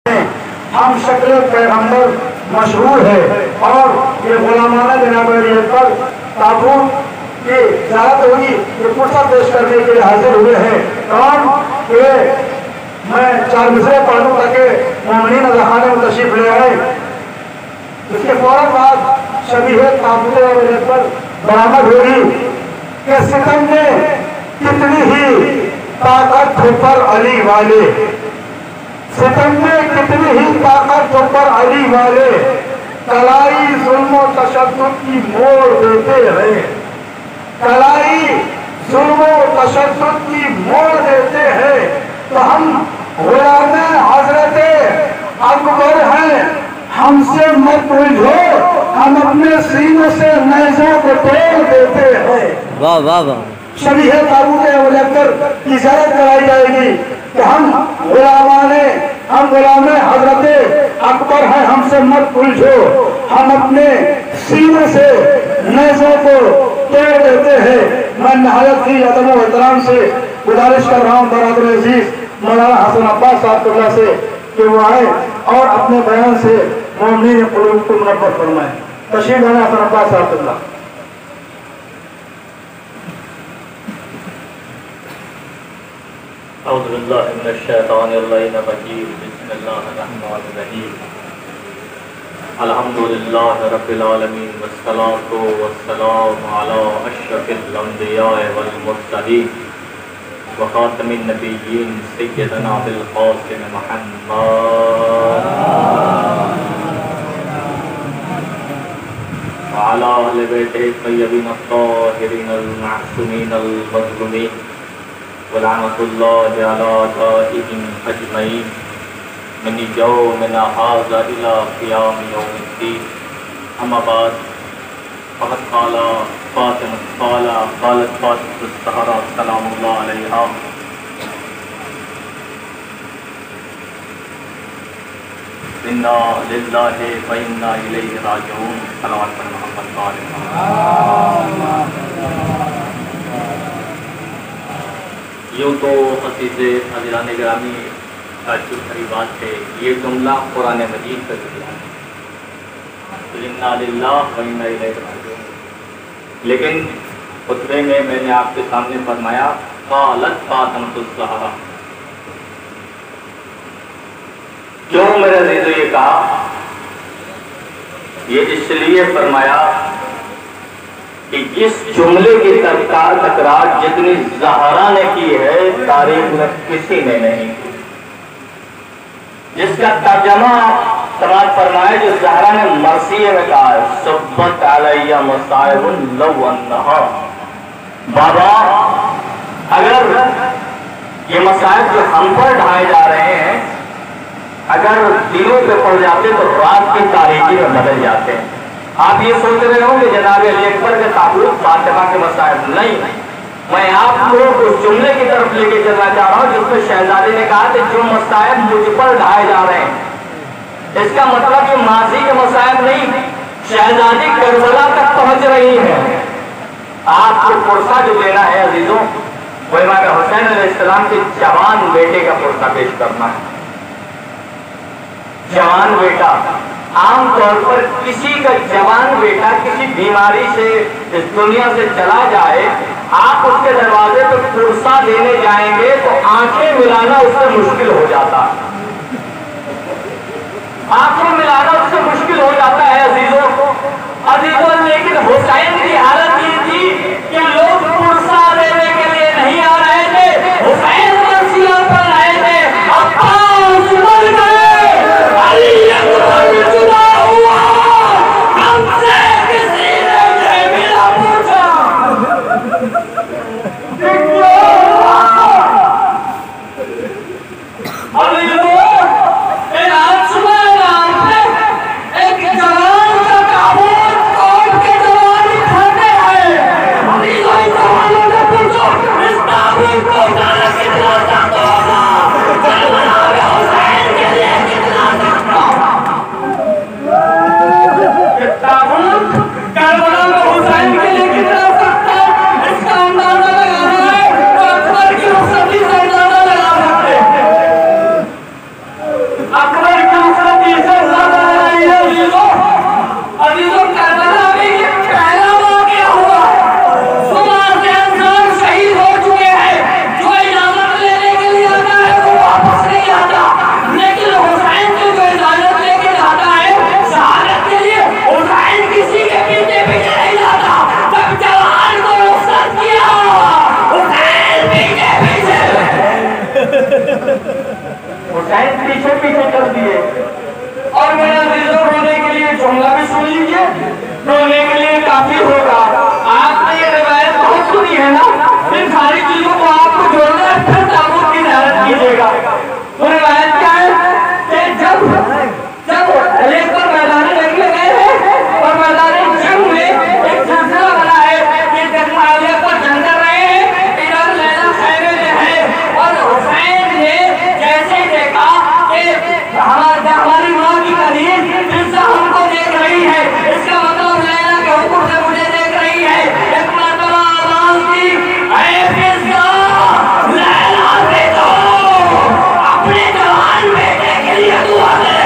हम शक्ल पैगंबर मशहूर है और ये गुलामाना जनाब पर ताबूत की ज़्यारत होगी, ये पुरसा पेश करने के लिए हाजिर हुए हैं। कौन ये मैं 4 मिसरे पढ़ दूं ताकि मोमिनीन अज़ाखाने में तशरीफ ले आए। इसके फौरन बाद शबीह ताबूत पर बरामद होगी कि सितम में कितनी ही ताकत हो पर अली वाले, सितम में कितनी ही ताकत हो पर अली वाले, कलाई जुल्म और तशद्दुद की मोड़ देते हैं, कलाई जुल्म और तशद्दुद की मोड़ देते हैं। तो हम गुलाम हजरत अकबर हैं, हमसे मत उलझो, हम अपने सीनों से नेज़ों को तोड़ देते हैं। वाह वाह वाह। शबीह ताबूत अबूबकर की ज़ियारत कराई जाएगी कि हम गुलाम हजरत अकबर हैं, हमसे मत उलझो, हम अपने सीनों से नेज़ों को तोड़ देते हैं। मैं नहायत ही अदब व एहतराम से गुजारिश कर रहा हूँ बरादर अजीज मौलाना हसन अब्बास साहब से कि वो आए और अपने बयान से मोमिनीन क़ुलूब को मुनव्वर फरमाएं। तशरीफ लाएं हसन अब्बास साहब। औज़ु बिल्लाहि मिनश शैतानिर रजीम। बिस्मिल्लाहिर्रहमानिर्रहीम। अल्हम्दुलिल्लाहि रब्बिल आलमीन वस्सलातु वस्सलामु अला अशरफिल अंबिया वल मुरसलीन व खातमिन नबिय्यीन सय्यदना बिल क़ासिम मुहम्मद व अला अहलि बैतिही तय्यबीन अत्ताहिरीन अल मासूमीन अल मज़लूमीन व लअनतुल्लाहि अला आइहिम अजमईन मिन यौमिना हाज़ा इला क़ियाम यौमिद्दीन। अम्मा बाद फ़क़द क़ालत फ़ातिमतुज़ ज़हरा सलामुल्लाह अलैहा इन्ना लिल्लाहि व इन्ना इलैहि राजिऊन। सल्लल्लाहु अलैहि यूँ तो अज़ीज़े अज़ीज़ान गिरामी जो खरी बात है, ये जुमला कुरान मजीद का जुमला है, इन्ना लिल्लाहि व इन्ना इलैहि राजिऊन। लेकिन खुतबे में मैंने आपके सामने फरमाया क़ालत फ़ातिमतुज़ ज़हरा। क्यों मेरे अज़ीज़ों ये कहा? ये इसलिए फरमाया कि इस जुमले की तकरार जितनी ज़हरा ने की है तारीख में किसी ने नहीं की। जिसका तर्जमा समाज फरमाया जो ज़हरा ने मरसिये में कहा है, सुब्बत अलैया मसाइबुन लौ अन्नहा। बाबा अगर ये मसाइब जो हम पर ढाए जा रहे हैं अगर दिलों पे पड़ जाते तो रात की तारीकी में बदल जाते हैं। आप ये सोच रहे हो कि जनाब अली अकबर के ताबूत फातिमा के मसाइब नहीं, मैं आपको उस जुमले की तरफ लेके चलना चाह रहा हूँ जिसमें शहजादी ने कहा कि जो मसाइब मुझ पर ढाए जा रहे हैं, इसका मतलब ये माजी के मसाइब नहीं, शहजादी करबला तक पहुंच रही है। आपको पुरसा जो देना है अजीजों, वो इमाम हुसैन अलैहिस्सलाम के जवान बेटे का पुरसा पेश करना है। जवान बेटा, आमतौर पर किसी का जवान बेटा किसी बीमारी से इस दुनिया से चला जाए, आप उसके दरवाजे पर पुरसा देने जाएंगे तो आंखें मिलाना उससे मुश्किल हो जाता है, आंखें मिलाना उससे मुश्किल हो जाता है अजीजों। लेकिन हुसैन की हालत ये थी कि लोग पुरसा देने के लिए नहीं आ रहे थे, हुसैन मरसिया पर आए थे। अब्बास मर गए, अली अकबर जुदा हुआ, हमसे किसी ने ये भी ना पूछा। एक जवान का ताबूत कौन के जवान खड़े हैं। अकबर की उसकी इज्जत ज्यादा रही है अजीजों। अजीजों करबला में ये पहला वाक़या हुआ सुबह से इंसान शहीद हो चुके हैं, जो इजाजत लेने के लिए आता है वो वापस नहीं आता, लेकिन हुसैन की जो इजाजत लेके जाता है शहादत के लिए, हुसैन किसी के पीछे पीछे नहीं जाता। जब जवान को रुखसत किया हुसैन पीछे पीछे हुसैन पीछे पीछे कर दिए। और मेरा अजीजों रोने के लिए जुमला भी सुन लीजिए, रोने के लिए काफी होगा। आपने ये रिवायत बहुत सुनी है ना, इन सारी चीजों को आपको जोड़ना है, फिर ताबूत की ज़ियारत कीजिएगा। वो रिवायत क्या है कि जब लेकर मैदान जंग में गए हैं और मैदान जंग में एक सिलसिला बना है कि जब मुआविया पर जंग कर रहे हैं, इधर लैला खैमे में है और हुसैन ने जैसे ही देखा कि हमारी माँ की करीब फिजा हमको देख रही है, इसका मतलब लैला के हुक्म से मुझे देख रही है। एक मरतबा आवाज दी, ऐ फिजा, लैला से दो अपने जवान बेटे के लिए दुआ करे।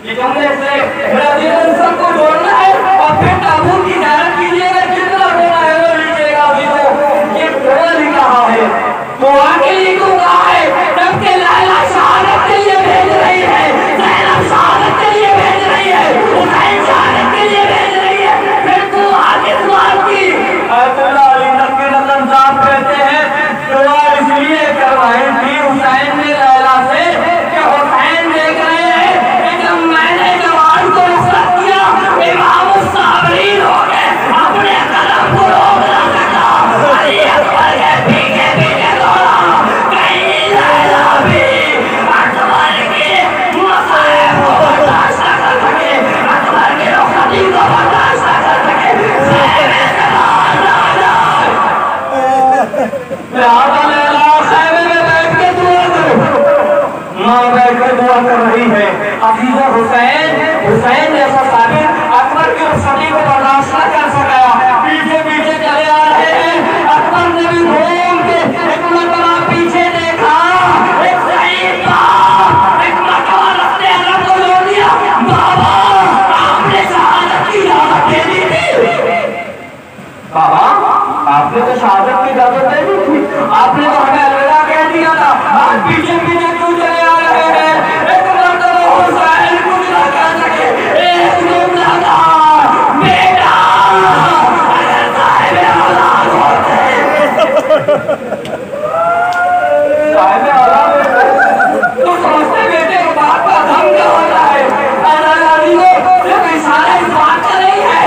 ये जुमले से मेरा दिल सबको जोड़ना है और फिर ताबूत की ज़ियारत कीजिएगा। जितना रोना है वो लीजिएगा। अजीजों ये दुआ भी कहा है, दुआ के लिए क्यों कहा है? जबकि लैला शहादत के लिए भेज रही है, ज़ैनब शहादत के लिए भेज रही है, हुसैन शहादत के लिए भेज रही है, फिर तू आगे सवाल की। अयतुल्लाह अली नकवी नज़म साहब कहते हैं दुआ इसलिए करवाई थी हुसैन ने लैला से कि हुसैन देख रहे हैं कि जब मैंने जवान को रुखसत किया इमाम साबरीन हो गए, अपने कदम को रोक ना सका। अली अकबर के पीछे पीछे दौड़ा, कहीं लैला भी अकबर के मसाइब को बर्दाश्त न कर सके, अकबर की रुखसती को बर्दाश्त न कर सके। दुआ कर रही है। अजीजों हुसैन जैसा साबिर अकबर की रुखसती को बर्दाश्त न कर सका, पीछे पीछे चले आ रहे हैं। अकबर ने भी घूम के एक मरतबा पीछे देखा, एक शहीद था, एक मरतबा रस्ते अरब को जोड़ दिया। बाबा आपने शहादत की इजाजत दे दी थी, बाबा आपने तो शहादत की इजाजत दे दी थी, आपने तो हमें अलविदा कह दिया था, आज पीछे पीछे क्यों चले आ रहे हैं? एक मरतबा हुसैन कुछ न कह सके, एक जुमला कहा, बेटा अगर साहिब औलाद होते साहिब औलाद तो समझते बेटे को बात का धम क्या होता है। सिर्फ इशारा इस बात का नहीं है,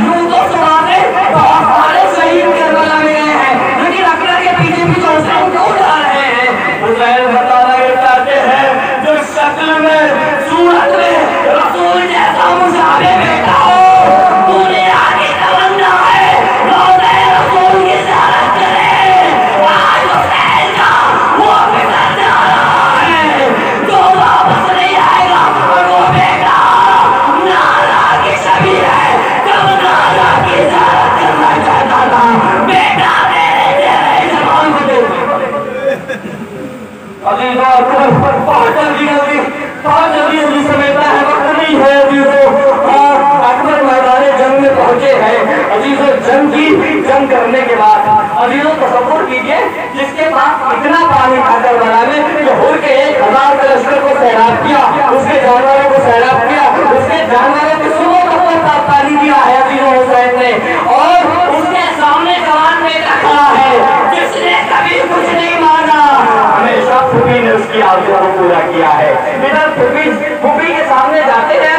यूं तो सुनाने बहुत सारे शहीद करबला में गए हैं, लेकिन अकबर के पीछे पीछे हुसैन क्यों जा रहे हैं? हुसैन बताना ये चाहते हैं जो शक्ल में सूरत में रसूल जैसा मुसाफे बेटा हो, दुनिया की तमन्ना है रोज़े रसूल की ज़ियारत करे। आज हुसैन का वो फिक्र जा रहा है जो वापस नहीं आएगा, और वो बेटा नाला की छवि है, जब नाला की ज़ियारत करना चाहता था बेटा मेरे चेहरे जवान को देख। अजीजों अकबर बहुत जल्दी समेटना है, वक्त नहीं है अजीजों। अकबर मैदान जंग में पहुंचे हैं। अजीजों जंग करने के बाद अजीजों तसव्वुर कीजिए जिसके पास इतना पानी था करबला में कि हुर के 1000 के लश्कर को सैलाब किया, उसके जानवरों को सैलाब किया, उसके जानवरों की सुबह तक पानी दिया है अजीजों हुसैन ने। और उसके सामने जवान बेटा खड़ा है जिसने कभी कुछ नहीं मांगा, हमेशा फूफी ने उसकी आरज़ू को पूरा किया है। इधर फूफी के सामने जाते हैं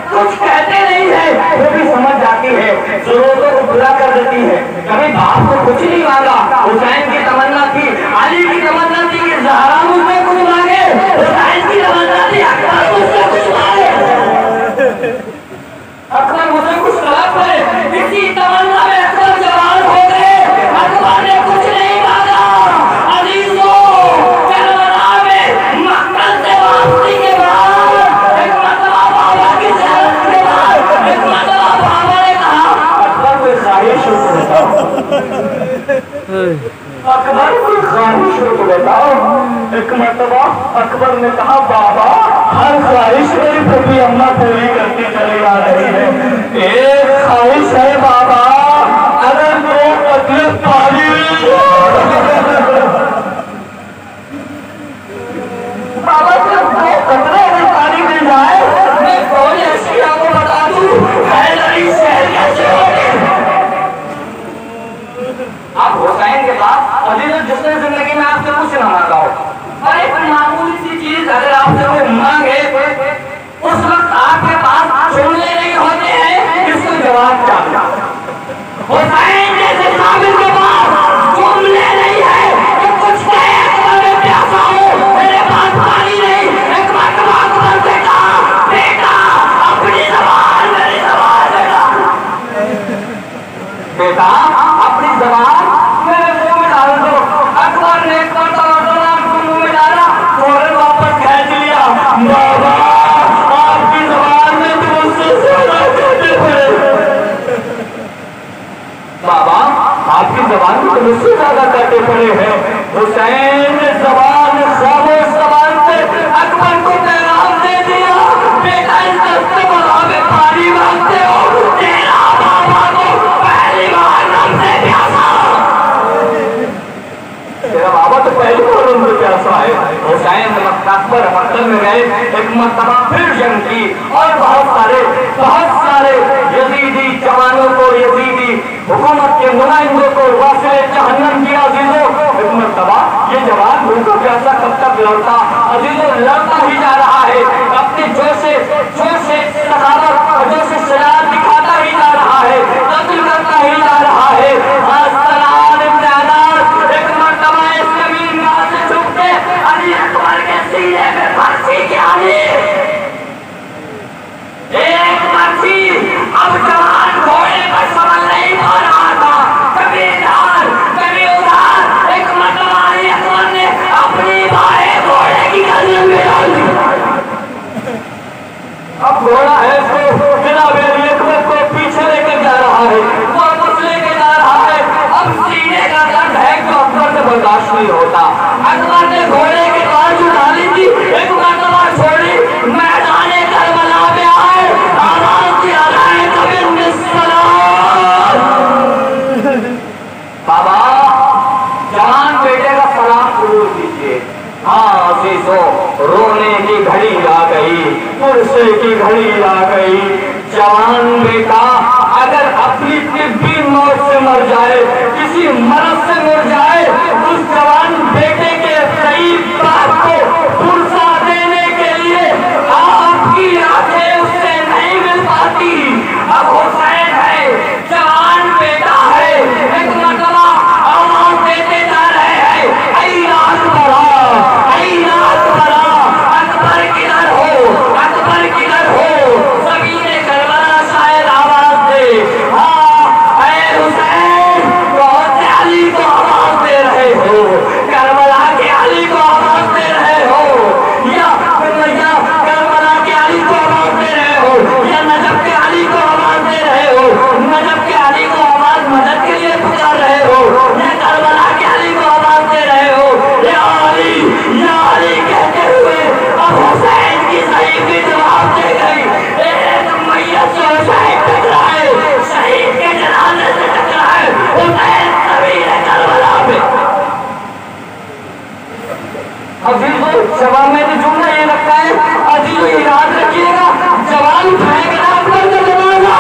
कुछ कहते नहीं है, फूफी समझ जाती है, जरूरतों को पूरा कर देती है। कभी बाप को कुछ नहीं मांगा। हुसैन की तमन्ना थी, अली की तमन्ना थी कि ज़हरा मुझसे कुछ मांगे, हुसैन की तमन्ना थी अकबर मुझसे कुछ मांगे, अकबर मुझसे कुछ तलब करे। इसी तमन्ना में अकबर जवान हो गए, अकबर ने कुछ नहीं मांगा। अजीजों करबला में मक्का से वापसी के बाद एक मरतबा बाबा की ज़ियारत के बाद एक मरतबा बाबा ने कहा अकबर कोई ख्वाहिश हो तो बताओ, अकबर कोई ख्वाहिश हो तो बताओ। एक मरतबा अकबर ने कहा बाबा हर ख्वाहिश मेरी फूफी अम्मा पूरी करती चली आ रही है, एक ख्वाहिश है बाबा, अगर दो कतले पानी बाबा सिर्फ दो कतरे अगर पानी मिल जाए मैं कोई ऐसी आपको बता दूं हैदरी शहर कैसे होगी। आप हुसैन के बाद अभी तो जिसने जिंदगी में आपसे कुछ ना मांगा हो, और एक मामूली सी चीज अगर आपसे कोई मांगे उस वक्त आपके पास जुमले नहीं होते हैं, इसका जवाब क्या? हुसैन जैसे साबिर के पास जुमले नहीं है कि कुछ कहे मैं प्यासा हूं मेरे पास पानी नहीं। एक मरतबा अकबर से कहा बेटा अपनी ज़बान मेरी ज़बान बेटा अपनी ज़बान मेरे मुंह में डाल दो। अकबर ने एक मरतबा मुंह में डाला फौरन वापस खींच लिया। बाबा आपकी ज़बान में तो मुझसे ज़्यादा कहते पड़े, बाबा आपकी ज़बान में तो मुझसे ज़्यादा कहते पड़े हैं। हुसैन ने ज़बान खामोश ज़बान से अकबर को पैगाम दे दिया बेटा इस दस्ते में पानी मांगते हो, तेरा बाबा को पहली बार हमसे प्यासा, तेरा बाबा तो पहली बार हमसे प्यासा है। हुसैन अकबर मक्तब में गए, एक मरतबा फिर जंग की और बहुत सारे यजीदी जवानों को, यजीदी हुकूमत के नुमाइंदों को वासिले जहन्नम किया। अजीजों एक मरतबा ये जवान भूखा प्यासा कब तक लड़ता, अजीजों लड़ता ही जा रहा है, अपने जोश से सखावत और जोश से शरारत दिखाता ही जा रहा है, कत्ल करता ही जा रहा है। एक मरतबा इस जमीन से झुकते अली अकबर के सीने में फांसी की आली, एक फांसी। अब जवान घोड़े पर संभल नहीं पा रहा था, कभी इधर कभी उधर। एक मरतबा अली अकबर ने अपनी बाहें घोड़े की गर्दन में डाल दी। अब घोड़ा है उसको जनाब अली अकबर को पीछे लेकर जा रहा है, वापस लेके जा रहा है। अब सीने का दर्द है जो अकबर से बर्दाश्त नहीं होता। अकबर ने घोड़े के पास उठा ली थी, एक मरतबा छोड़ी, मैदाने करबला में आए, आवाज दिया है कभी बाबा जवान बेटे का सलाम जरूर दीजिए। हाँ अजीजों रोने की घड़ी आ गई, पुरसे की घड़ी आ गई। जवान बेटा अगर अपनी तिब्बी मौत से मर जाए, किसी मरद से मर जाए, उस जवान बेटे के सही बात को पुरसा देने के लिए आपकी आंखें उससे नहीं मिल पाती। अब हुसैन है, जवान बेटा है, एक मरतबा आवाज देते जा रहे हैं अकबर किधर हो, अकबर किधर हो। सभी ने करबला शायद आवाज दे, हाँ ऐ हुसैन कौन से अली को आवाज दे रहे हो, करबला के अली को आवाज दे रहे हो, या करबला के अली को आवाज दे रहे हो, या नजफ के अली को आवाज दे रहे हो, नजफ के अली को आवाज मदद के लिए पुकार रहे हो, या करबला के अली को आवाज दे रहे हो, या अली कहते हुए अब हुसैन की सही भी जवाब दे गई। एक मैयत से हुसैन टकराए, शहीद के जनाजे से टकराए, हुसैन सवीर करबला में। अजीजों जवाब में भी जुमला ये लगता है, अजीजों ये याद रखिएगा, जवान उठाएगा अकबर का जनाजा,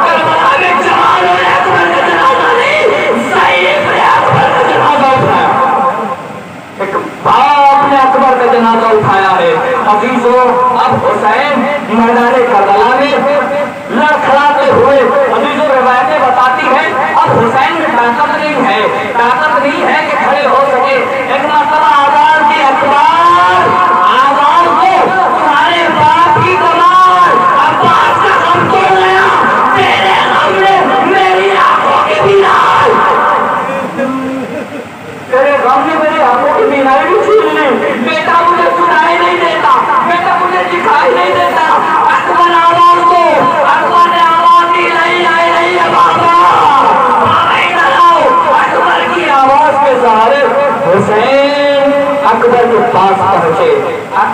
करबला में जवान और अकबर का जनाजा नहीं, सहीद ने अकबर का जनाजा उठाया। एक बाप ने अकबर का जनाजा उठाया है। अजीजों अब हुसैन मैदान करबला में लड़खड़ाते हुए, अजीजों रिवायतें बताती हैं अब हुसैन में ताकत नहीं है कि खड़े हो सके। एक मरतबा आवाज दी अकबर, आवाज दो तुम्हारे बाप की कमाल, अब्बास का गम तोड़ गया, तेरे गम ने मेरी आंखों की बीनाई, तेरे गम ने मेरी आंखों की बीनाई भी छीन ली। बेटा मुझे सुनाई नहीं देता, बेटा मुझे दिखाई नहीं देता। अकबर आवाज दो, अकबर ने आवाज दी, नहीं है बाबा, इधर आओ। अकबर की आवाज के सहारे हुसैन अकबर के पास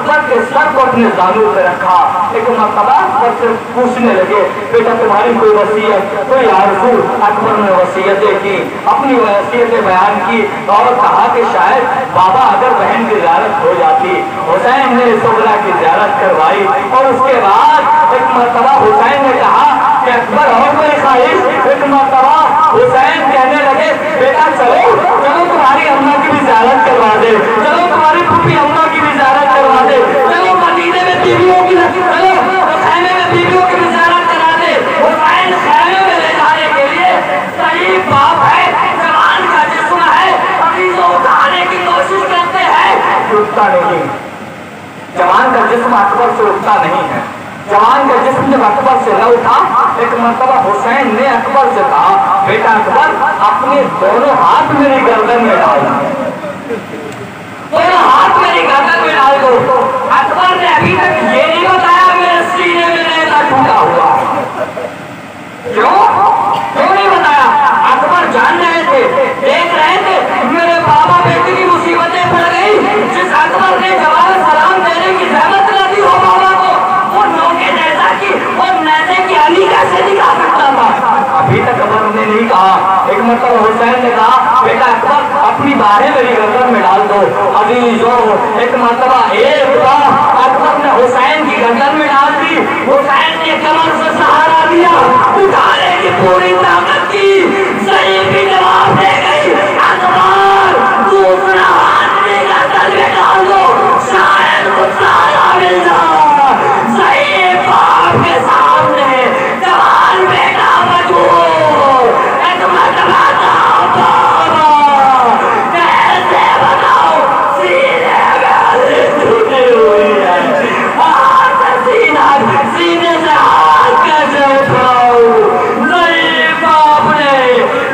अकबर के सर को अपने जानू पे रखा। एक मर्तबा अकबर से पूछने लगे, बेटा तुम्हारी कोई वसीयत, कोई आरज़ू? अकबर ने वसीयतें की, अपनी वसीयतें बयान की और कहा कि शायद बाबा अगर बहन की ज़ियारत हो जाती। हुसैन ने सुगरा की ज़ियारत करवाई और उसके बाद एक मर्तबा हुसैन ने कहा कि अकबर और कोई ख्वाहिश? एक मर्तबा हुसैन कहने लगे, बेटा चलो चलो तुम्हारी अम्मा की भी ज़ियारत करवा दे, चलो तुम्हारी फूफी अम्मा की भी ज़ियारत करवा दे, चलो मदीने में बीवियों की, चलो खैमे में बीवियों की भी ज़ियारत करा दे। हुसैन खैमे में ले जाने के लिए सही बाप है, जवान का जिस्म है, अभी तो उठाने की कोशिश करते हैं, रुकता नहीं। जवान का जिस्म अकबर से उठता नहीं है। जवान का जिस्म जब अकबर से न उठा, एक मर्तबा हुसैन ने अकबर से कहा, बेटा अकबर अपने दोनों हाथ मेरी गर्दन में डाल दो, दोनों हाथ मेरी गर्दन में डाल दो। अकबर ने अभी तक ये नहीं बताया मेरे सीने में नेज़ा टूटा हुआ। क्यों नहीं बताया? अकबर जान रहे थे, देख रहे थे मेरे बाबा बेटे की मुसीबतें पड़ गई। जिस अकबर ने जवाब सलाम देने की जहमत न दी हो बाबा को, वो नोके नेज़ा की और नेज़े की अली कैसे दिखा सकता था? अभी तक अकबर ने नहीं कहा। एक मतलब हुसैन ने कहा, बेटा अकबर अपनी बाहें मेरी गर्दन में डाल दो। अजीजों, एक मर्तबा एक बार अकबर ने हुसैन की गर्दन में डाल दी। हुसैन ने कमर से सहारा दिया, उठाने की पूरी ताकत की, सही भी जवाब दे गई। अकबर दूसरा हाथ में गर्दन में डाल दो, शायद कुछ सहारा मिल जाए। सही बाप के सामने जवान बेटा मजबूर, एक मर्तबा कैसे बताओ सीने में टूटी हुई है, हाथ सीने से हाथ कैसे उठाओ? नहीं बाप ने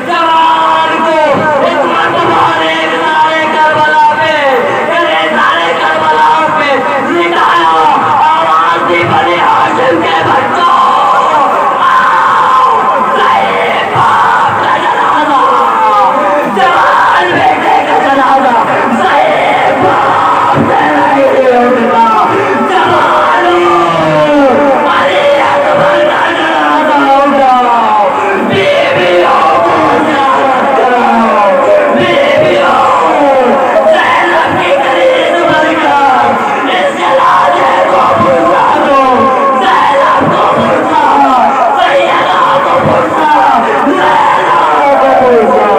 जवान को एक मर्तबा करबला पे लिटाया, आवाज दी बनी हाशिम के बच्चों, जवान बेटे का जनाजा सही बाप से नहीं उठता। जवानों, अरे अकबर का जनाजा उठाओ, बीवियों को ज़ियारत कराओ, बीवियों ज़ैनब की करीब बनकर इस जनाजे को बुझा दो, ज़ैनब को बुझा, सैयदा को बुझा, ज़ैनब को बुझा।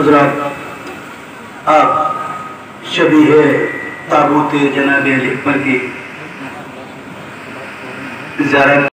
हज़रात, आप शबीह ताबूत जनाब अली अकबर की ज़ियारत